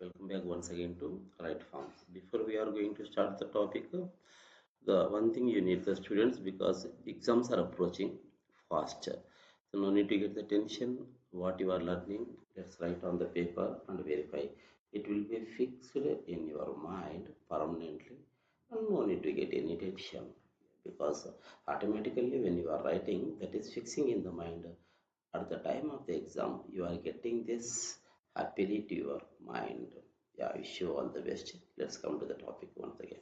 Welcome back once again to right forms. Before we are going to start the topic, the one thing you need the students because exams are approaching fast. So no need to get the tension. What you are learning, let's write on the paper and verify. It will be fixed in your mind permanently, and no need to get any tension because automatically when you are writing, that is fixing in the mind. At the time of the exam, you are getting this happily to your mind. Yeah, wish you all the best. Let's come to the topic once again.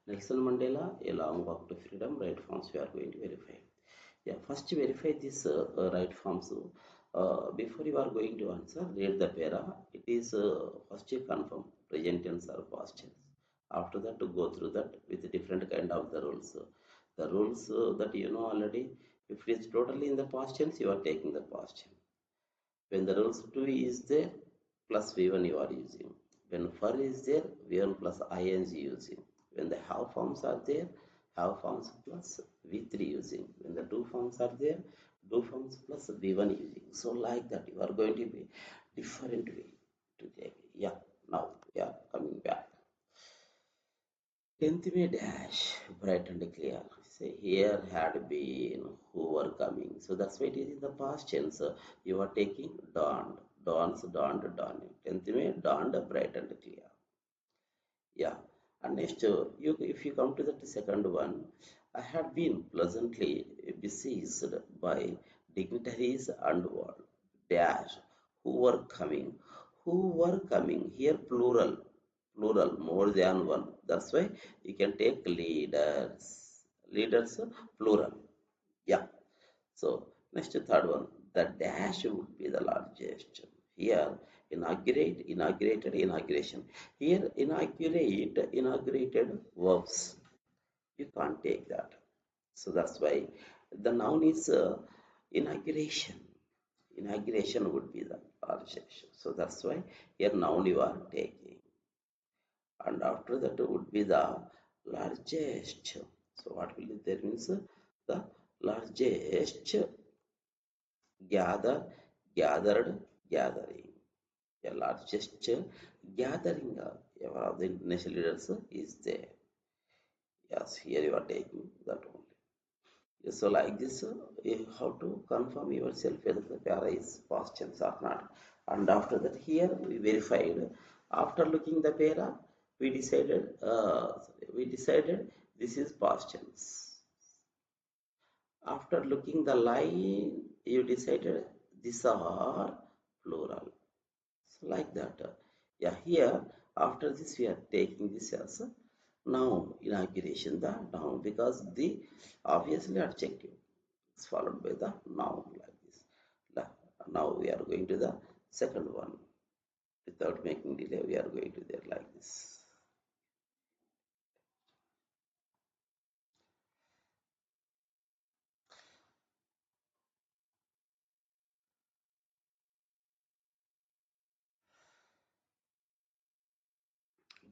Nelson Mandela, a long walk to freedom, right forms we are going to verify. Yeah, first verify this right forms. Before you are going to answer, read the para. It is first you confirm present tense or past tense. After that, to go through that with different kind of the rules. The rules that you know already. If it is totally in the past tense, you are taking the past tense. When the rules 2 is there, plus V1 you are using. When for is there, V1 plus ing using. When the have forms are there, have forms plus V3 using. When the do forms are there, do forms plus V1 using. So like that, you are going to be different way to take. Yeah, now we are coming back. 10th May dash, bright and clear. Say here had been who were coming. So that's why it is in the past tense. You are taking dawned, dawns, dawned, dawning. 10th May dawned, bright and clear. Yeah. And next, you if you come to the second one, I had been pleasantly besieged by dignitaries and world dash who were coming here plural more than one. That's why you can take leaders plural. Yeah. So next third one, the dash would be the largest. Here inauguration. Here inaugurated verbs. You can't take that. So that's why the noun is inauguration. Inauguration would be the largest. So that's why here noun you are taking. And after that would be the largest. So what will it there means the largest gather, gathered, gathering. The largest gathering of one of the international leaders is there. Yes, here you are taking that only. Yes, so like this, you have to confirm yourself whether the para is past tense or not. And after that, here we verified. After looking the para, we decided this is past tense. After looking the line, you decided these are plural. So like that. Yeah, here after this we are taking this as a noun, inauguration, the noun, because the obviously adjective is followed by the noun like this. Now we are going to the second one. Without making delay, we are going to there like this.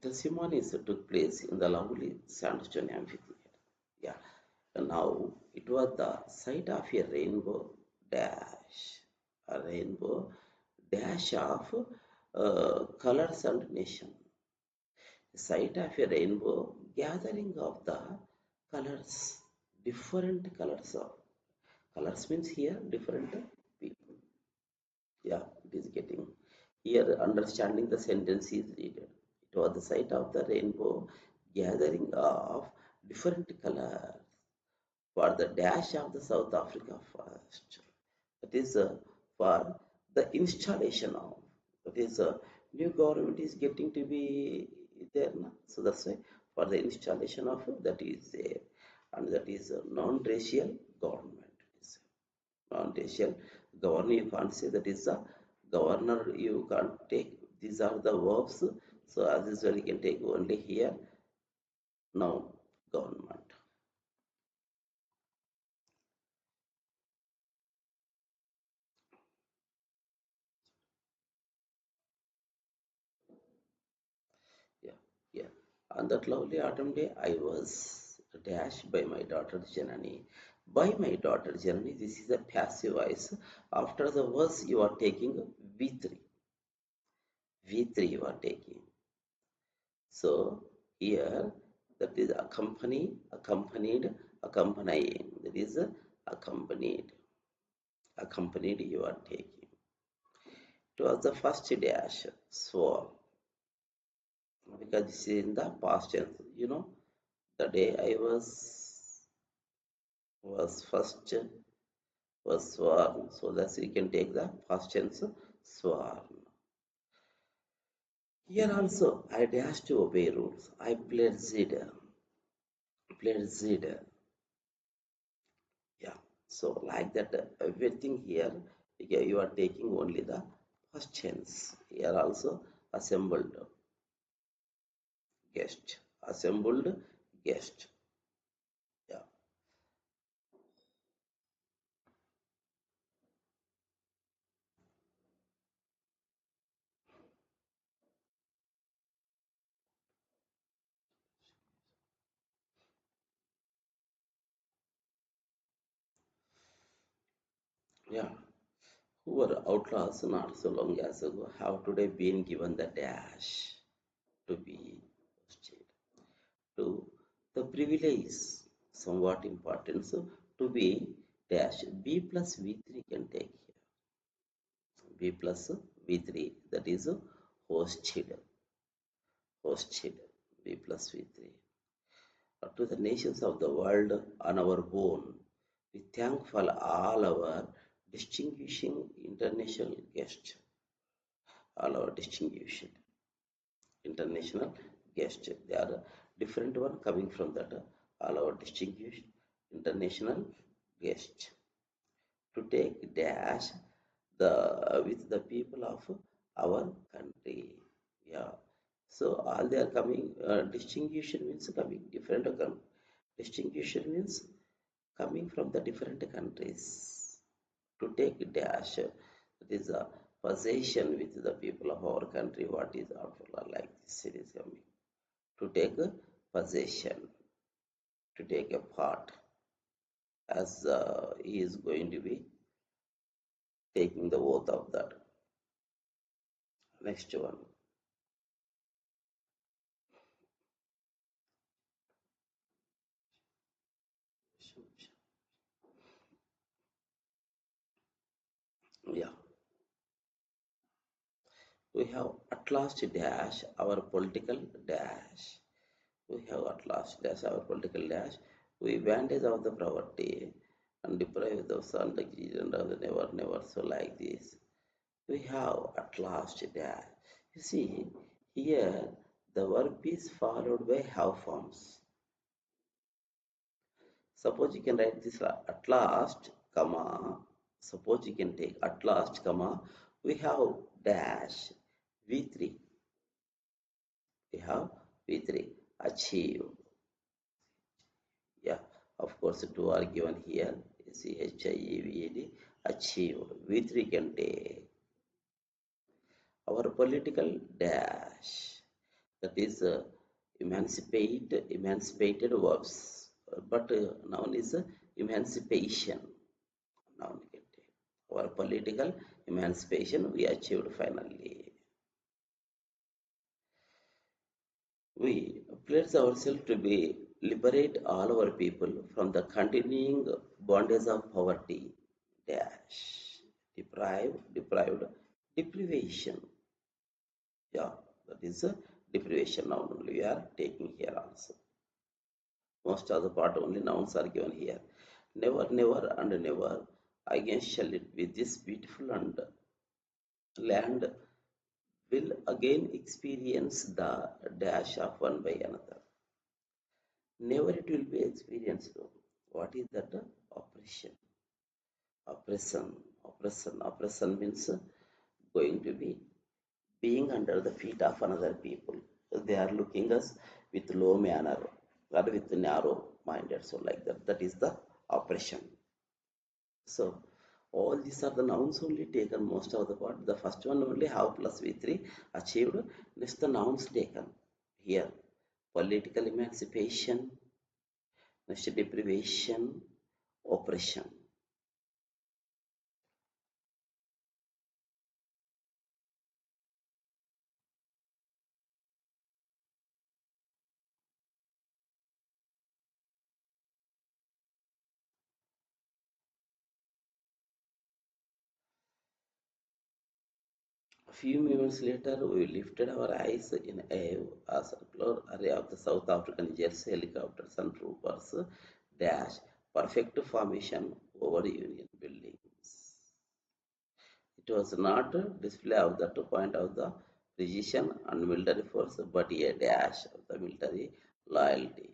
The ceremonies took place in the lovely sandstone amphitheater. Yeah, and now it was the sight of a rainbow dash of colors and nation. The sight of a rainbow gathering of the colors, different colors means here different people. Yeah, it is getting here understanding the sentence is needed. It was the sight of the rainbow gathering of different colors for the dash of the South Africa first. That is for the installation of that is new government is getting to be there now. So that's why for the installation of that is there, and that is a non-racial government. Non-racial governor you can't say that is the governor you can't take. These are the verbs. So as usual you can take only here noun government. Yeah, yeah. On that lovely autumn day, I was dashed by my daughter Janani. By my daughter Janani, this is a passive voice. After the verse, you are taking V3. V3 you are taking. So here that is accompany, accompanied, accompanying. That is accompanied, accompanied you are taking. It was the first dash, swore, because this is in the past tense. You know, the day I was first was sworn. So that we can take the past tense sworn. Here also I dashed to obey rules. I pledged, pledged. Yeah. So like that, everything here, you are taking only the past tense. Here also assembled guest, assembled guest. Yeah. Yeah. Who were outlaws not so long as ago have today been given the dash to be hosted. To the privilege, somewhat important. So to be dash B plus V3 can take here. B plus V3, that is hosted, hosted B plus V3. To the nations of the world on our own, we thankful all our distinguishing international guests, all our distinguished international guests. They are different one coming from that all our distinguished international guests to take dash the with the people of our country. Yeah. So all they are coming. Distinguished means coming different. Distinguished means coming from the different countries to take dash. It is a possession with the people of our country. What is after all like this? It is coming to take a possession, to take a part, as he is going to be taking the oath of that. Next one. Yeah, we have at last dash our political dash. We have at last dash our political dash. We bandage of the property and deprive the son the children of the never, never. So like this, we have at last dash. You see, here the verb is followed by have forms. Suppose you can write this at last, comma. Suppose you can take at last, comma. We have dash V3. We have V3. Achieve. Yeah, of course, two are given here. CHIEVED. Achieve. V3 can take. Our political dash. That is emancipated verbs. But noun is emancipation. Noun can take. Our political emancipation we achieved finally. We pledge ourselves to be liberate all our people from the continuing bondage of poverty. Dash. Deprived, deprivation. Yeah, that is a deprivation noun only we are taking here also. Most of the part only nouns are given here. Never, never, and never again shall it be this beautiful and land will again experience the dash of one by another. Never it will be experienced. What is that? Oppression. Oppression means going to be being under the feet of another people. They are looking us with low manner or with narrow minded. So like that. That is the oppression. So all these are the nouns only taken most of the part. The first one only have plus V3 achieved. Next the nouns taken here. Political emancipation, next deprivation, oppression. A few moments later, we lifted our eyes in a circular array of the South African jersey helicopters and troopers dash perfect formation over Union buildings. It was not a display of the to point of the precision and military force, but a dash of the military loyalty.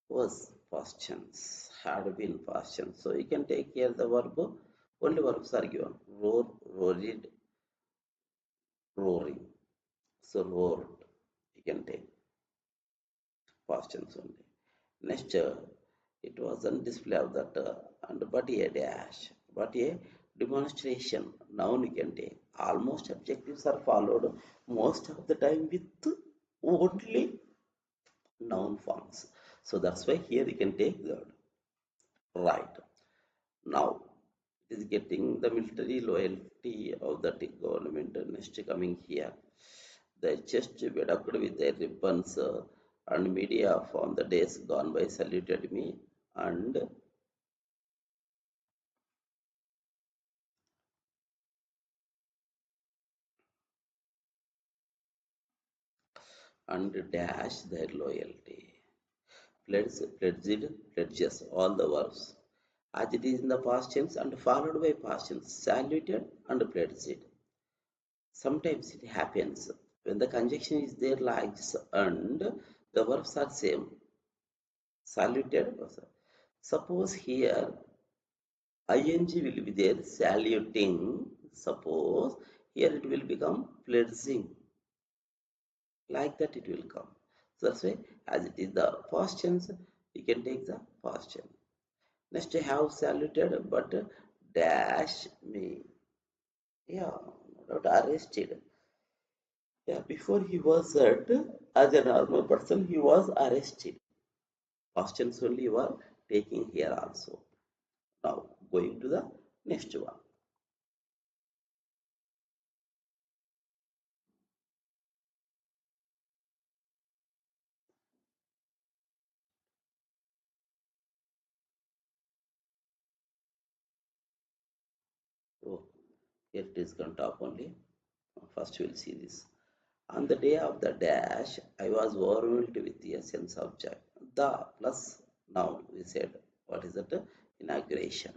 Was past tense, had been past tense. So you can take here the verb, only verbs are given. Roar, roared, roaring. So roared, you can take past tense only. Next, it was a display of that, and but a dash, but a demonstration. Noun you can take. Almost objectives are followed most of the time with only noun forms. So that's why here you can take the right. Now it is getting the military loyalty of the government next coming here. The chest bedecked with their ribbons and media from the days gone by saluted me and dash their loyalty. Pledges, all the verbs. As it is in the past tense and followed by past tense, saluted and pledged. Sometimes it happens when the conjunction is there like this and the verbs are same. Saluted. Suppose here ing will be there saluting. Suppose here it will become pledging. Like that it will come. So that's why as it is the past tense, you can take the past tense. Next have saluted but dash me. Yeah, not arrested. Yeah, before he was hurt as a normal person, he was arrested. Past tense only you are taking here also. Now going to the next one. Oh, here it is on top only. First we will see this. On the day of the dash, I was overwhelmed with a sense of joy. The plus noun we said. What is that? Inauguration.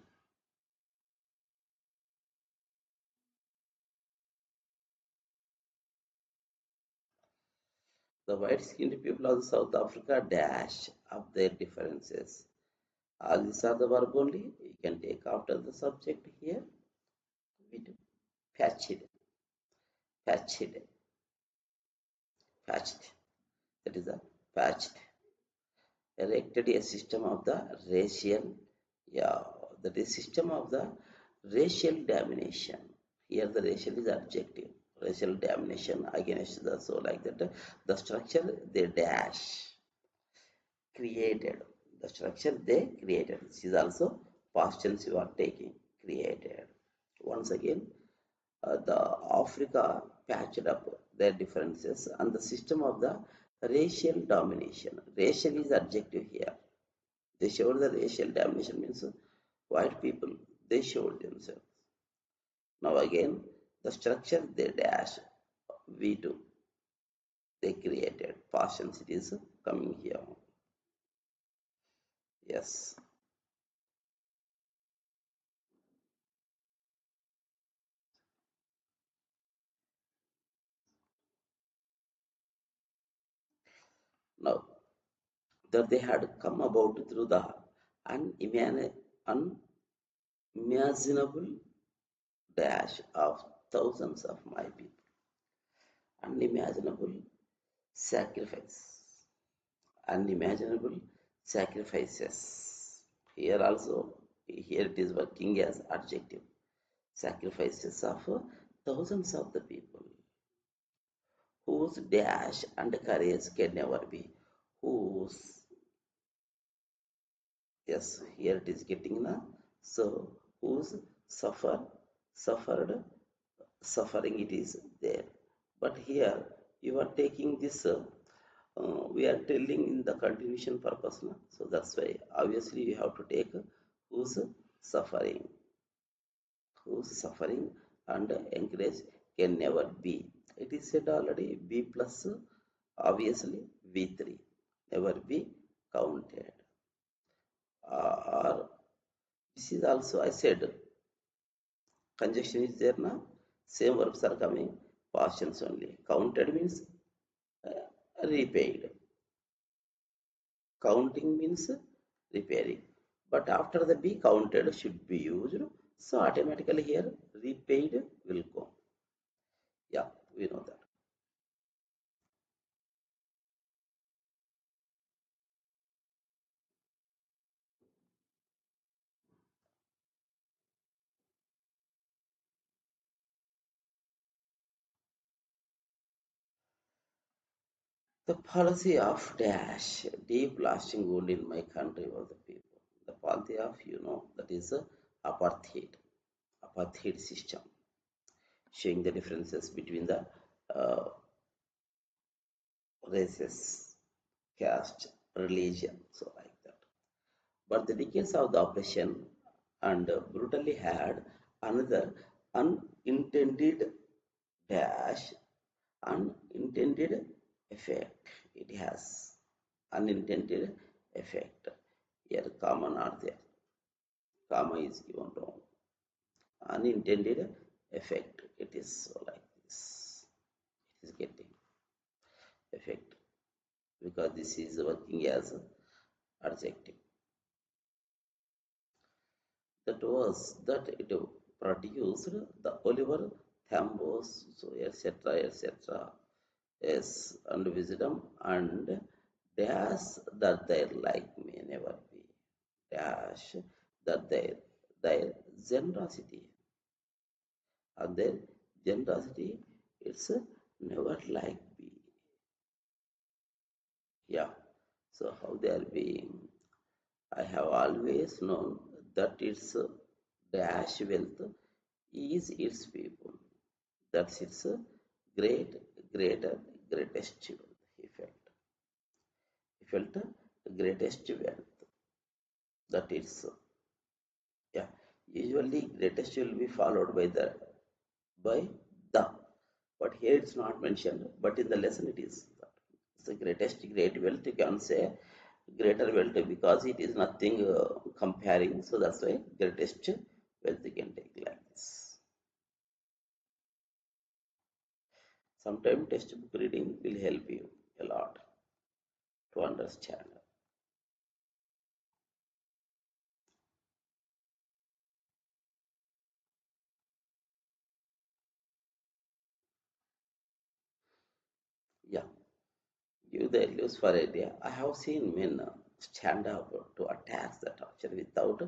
The white-skinned people of South Africa dash up their differences. All these are the verb only. You can take after the subject here. With patched, patched, patched. That is a patched. Erected a system of the racial, yeah, that is system of the racial domination. Here the racial is adjective. Racial domination against the so like that. The structure they dash created. The structure they created. This is also past tense you are taking. Created. Once again, the Africa patched up their differences and the system of the racial domination. Racial is adjective here. They showed the racial domination means white people. They showed themselves. Now again, the structure they dash V2 they created. Past tense it is coming here. Yes. Now that they had come about through the unimaginable dash of thousands of my people. Unimaginable sacrifice. Unimaginable sacrifices. Here also, here it is working as adjective. Sacrifices of thousands of the people whose dash and courage can never be. Whose, yes, here it is getting na. So, whose suffered, suffering it is there. But here you are taking this we are telling in the continuation purpose na? So that's why obviously you have to take who's suffering who's suffering and encourage can never be. It is said already b plus obviously v3 never be counted. Or this is also I said conjunction is there now. Same verbs are coming past tense only. Counted means repaid. Counting means repairing. But after the be counted should be used. So automatically here repaid will come. Yeah, we know that. The policy of dash, deep lasting wound in my country was the people. The policy of, that is apartheid system, showing the differences between the uh, races, caste, religion, so like that. But the decades of the oppression and brutally had another unintended dash, unintended effect. It has unintended effect. Here, comma not there. Comma is given wrong. Unintended effect. It is so like this. It is getting effect because this is working as adjective. That was that it produced the Oliver Thambos, so etc. Yes, and wisdom and dash that their like may never be. Dash that their generosity and their generosity it's never like be. Yeah. So how they are being. I have always known that its dash wealth is its people. That's its great, greater, greatest wealth. He felt. He felt the greatest wealth. That is, yeah. Usually, greatest will be followed by the. But here it's not mentioned. But in the lesson, it is. It's the greatest great wealth. You can say greater wealth because it is nothing comparing. So that's why greatest wealth you can take like this. Sometimes textbook reading will help you a lot to understand. Yeah, give the use for idea. I have seen men stand up to attack the torture without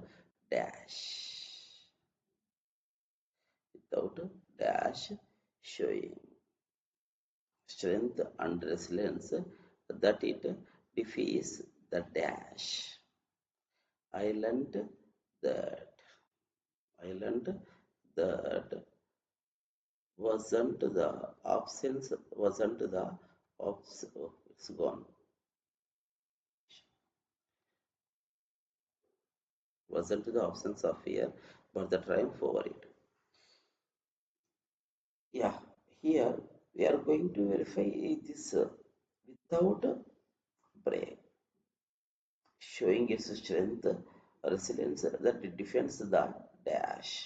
dash, showing strength and resilience that it defeats the dash. I learned that I learned that it's gone. Wasn't the absence of fear, but the triumph over it. Yeah, here we are going to verify this without break, showing its strength, resilience that it defends the dash.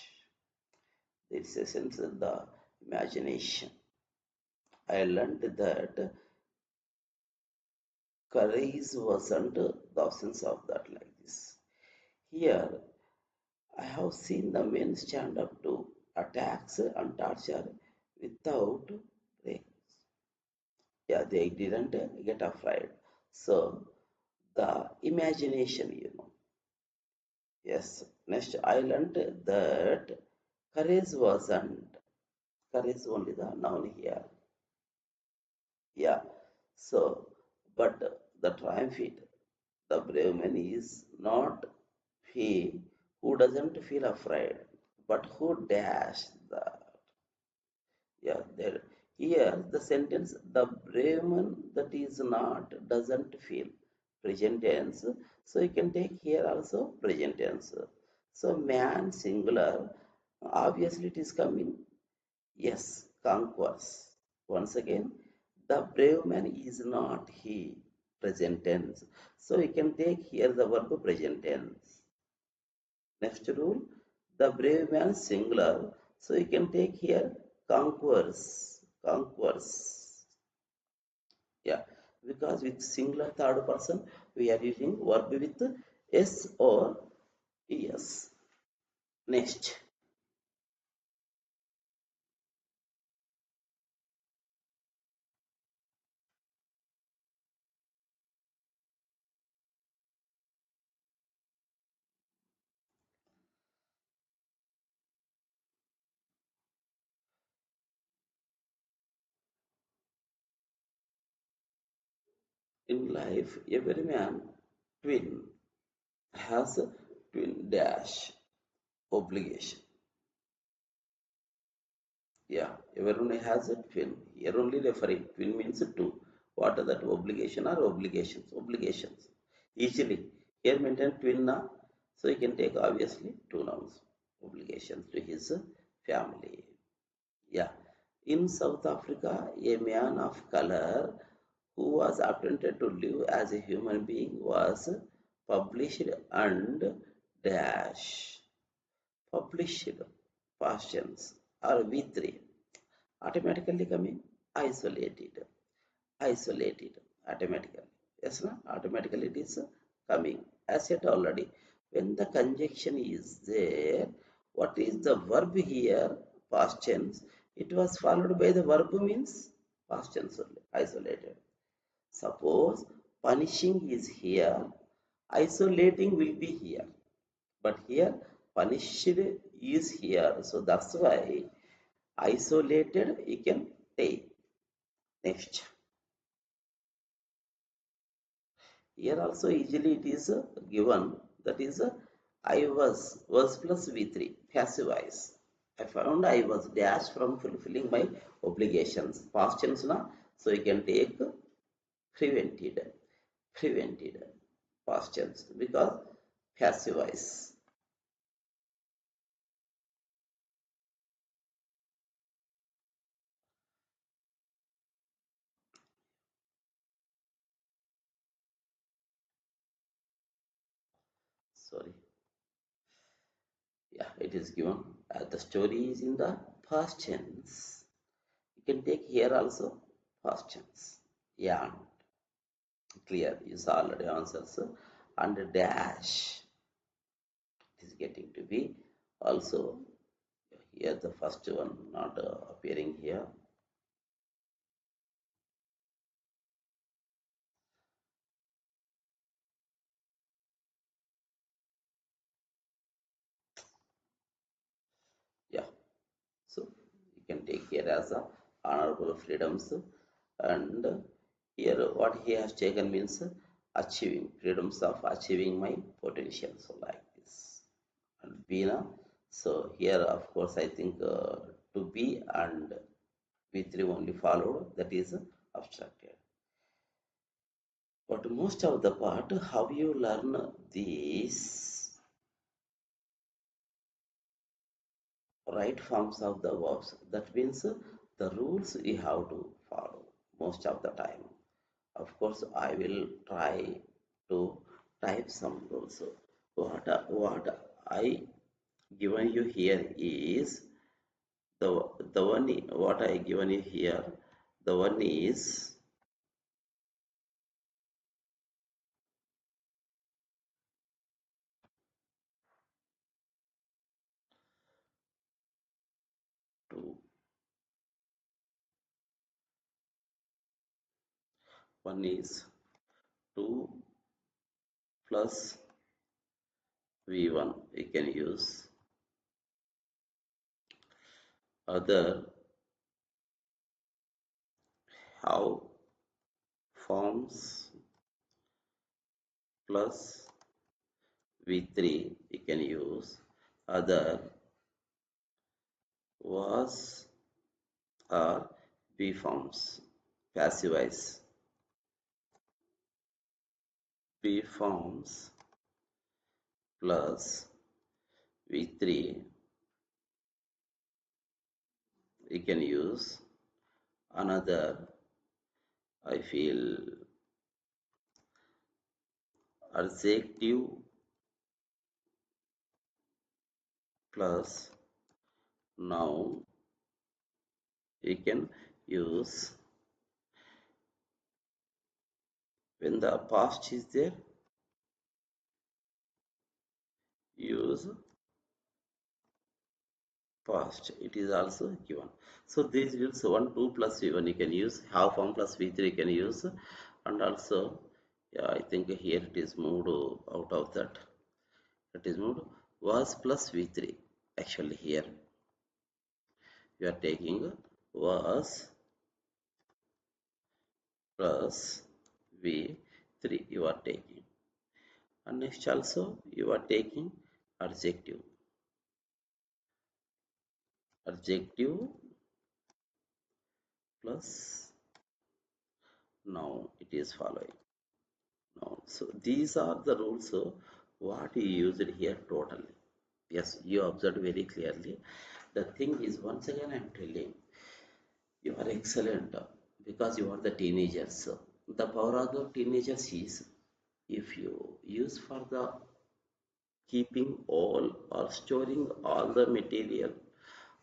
Its essence the imagination. I learned that courage wasn't the absence of that like this. Here I have seen the men stand up to attacks and torture without break. Yeah, they didn't get afraid. So the imagination, Yes. Next, I learned that courage wasn't courage only the noun here. Yeah. So, but the triumph the brave man is not he who doesn't feel afraid, but who dash the. Yeah, there. Here the sentence the brave man that is not doesn't feel present tense. So you can take here also present tense. So man singular, obviously it is coming. Yes, conquers. Once again, the brave man is not he, present tense. So we can take here the verb present tense. Next rule, the brave man singular. So you can take here conquers, conquers. Yeah, because with singular third person, we are using verb with s or es. Next, in life, every man twin has a twin dash obligation. Yeah, everyone has a twin. Here only referring twin means two. What are that obligation or obligations? Obligations. Easily. Here maintain twin na. So you can take obviously two nouns. Obligations to his family. Yeah. In South Africa, a man of color who was attempted to live as a human being was published and dash. Published past tense or V3 automatically coming isolated, isolated automatically. Yes, no? Automatically it is coming. As said already, when the conjunction is there, what is the verb here? Past tense. It was followed by the verb means past tense only, isolated. Suppose punishing is here, isolating will be here. But here punished is here. So that's why isolated you can take. Next. Here also easily it is given that is I was plus V3 passive voice. I found I was dashed from fulfilling my obligations. Past tense na, so you can take prevented, prevented past tense because passive voice. Sorry, yeah, it is given. The story is in the past tense. You can take here also past tense. Yeah, clear. You saw already answers. And dash is getting to be also here the first one not appearing here. Yeah, so you can take here as a honorable freedoms and here what he has taken means achieving freedoms of achieving my potential. So like this and Bina. So here of course I think to be and V3 only followed that is abstracted. But most of the part, how you learn these right forms of the verbs, that means the rules we have to follow most of the time. Of course, I will try to type some rules. What I given you here is the one what I given you here. The one is two. One is two plus V1. We can use other how forms plus V3 we can use other was or B forms passivize B forms plus V3 you can use another, I feel, adjective plus noun. You can use when the past is there, use past. It is also given. So these rules 1, 2 plus v1 you can use, half 1 plus v3 you can use, and also, yeah, I think here it is moved out of that. It is moved was plus v3. Actually, here you are taking was plus v3 you are taking, and next also you are taking adjective. Adjective plus noun it is following. Now, so these are the rules. So what you used here totally. Yes, you observed very clearly. The thing is, once again, I am telling you are excellent because you are the teenagers. The power of the teenagers is if you use for the keeping all or storing all the material,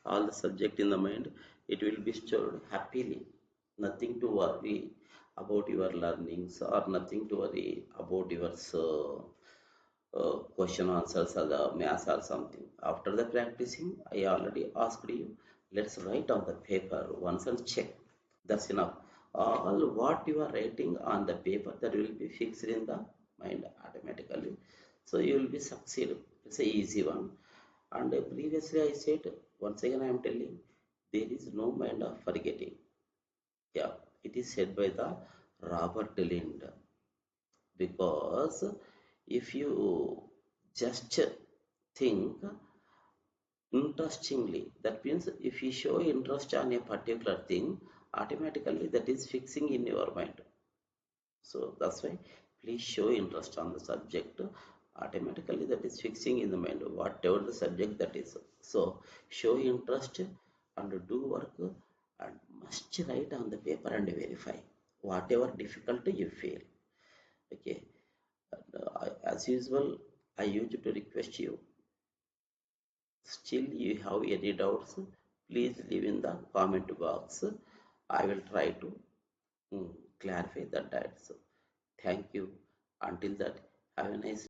all the subject in the mind, it will be stored happily. Nothing to worry about your learnings or nothing to worry about your question answers or the maths or something. After the practicing, I already asked you, let's write on the paper once and check. That's enough. All what you are writing on the paper that will be fixed in the mind automatically. So you will be succeed. It's a easy one. And previously I said, once again I am telling, there is no mind of forgetting. Yeah, it is said by the Robert Lind, because if you just think interestingly, that means if you show interest on a particular thing, automatically that is fixing in your mind. So that's why please show interest on the subject, automatically that is fixing in the mind whatever the subject that is. So show interest and do work, and must write on the paper and verify whatever difficulty you feel. Okay, and, as usual, I used to request you, still you have any doubts, please leave in the comment box. I will try to clarify the doubts. Thank you. Until that, have a nice